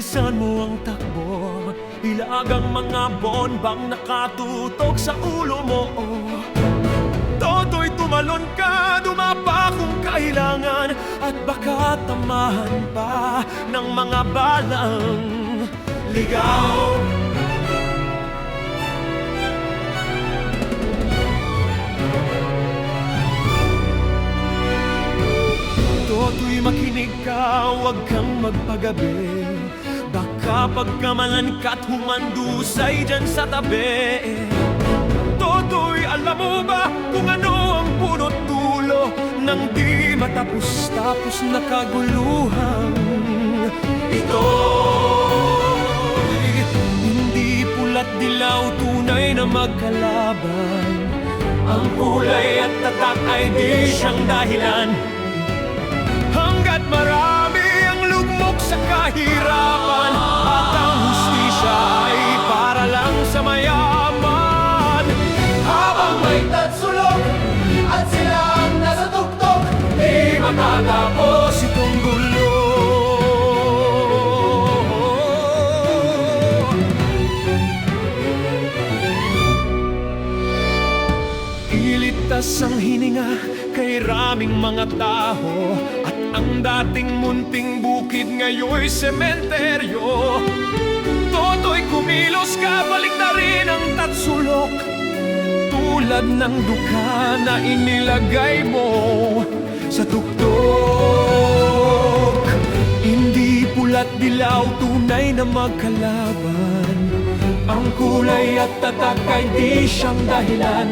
bilisan mo ang takbo, ilagang mga bombang nakatutok sa ulo mo. Toto'y tumalon ka, dumapa kung kailangan, at baka tamahan pa ng mga balang ligaw. Toto'y makinig ka, huwag kang magpagabi, baka pagkamalan ka't humandusay dyan sa tabi. Toto'y alam mo ba kung ano ang punot dulo ng di matapos-tapos na kaguluhan? Ito'y hindi pula't dilaw, tunay na magkalaban. Ang kulay at tatak ay di siyang dahilan. Hanggat marami ang lugmok sa kahirapan, at ang hustisya ay para lang sa mayaman. Habang may tatsulok at sila ang nasa tuktok, di matatapos itong gulo. Ilitas ang hininga kay raming mga tao, at ang dating munting bukid ngayon'y sementeryo. Toto'y kumilos ka, balik na rin ang tatsulok, tulad ng duka na inilagay mo sa tuktok. Hindi pula't dilaw, tunay na magkalaban. Ang kulay at tatak ay di siyang dahilan.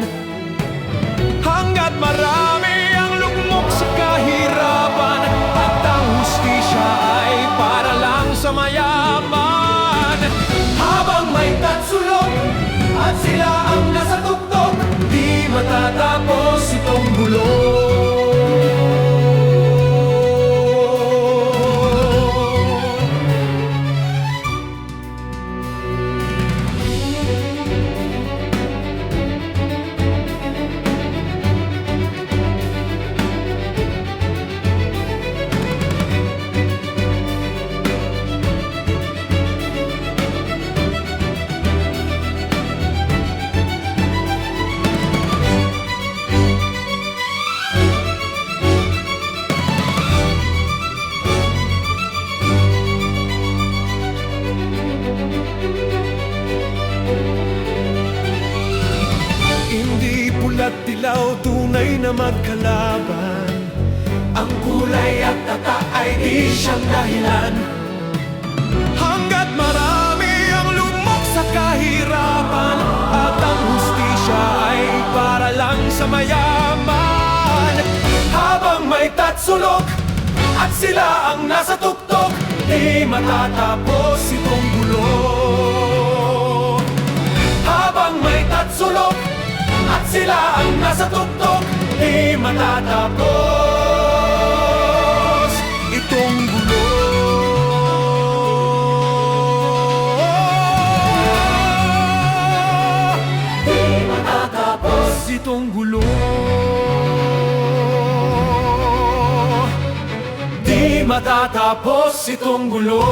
Hanggat marami ang lugmok sa kahirapan, at ang hustisya ay para lang sa mayaman. Habang may tatsulok at sila ang nasa tuktok, di matatapos itong gulo. At dilaw, tunay na magkalaban. Ang kulay at tatak ay di siyang dahilan. Hanggat marami ang lumok sa kahirapan, at ang hustisya ay para lang sa mayaman. Habang may tatsulok at sila ang nasa tuktok, di matatapos itong gulo. Habang may tatsulok at sila ang nasa tuktok, di matatapos itong gulo. Di matatapos itong gulo. Di matatapos itong gulo.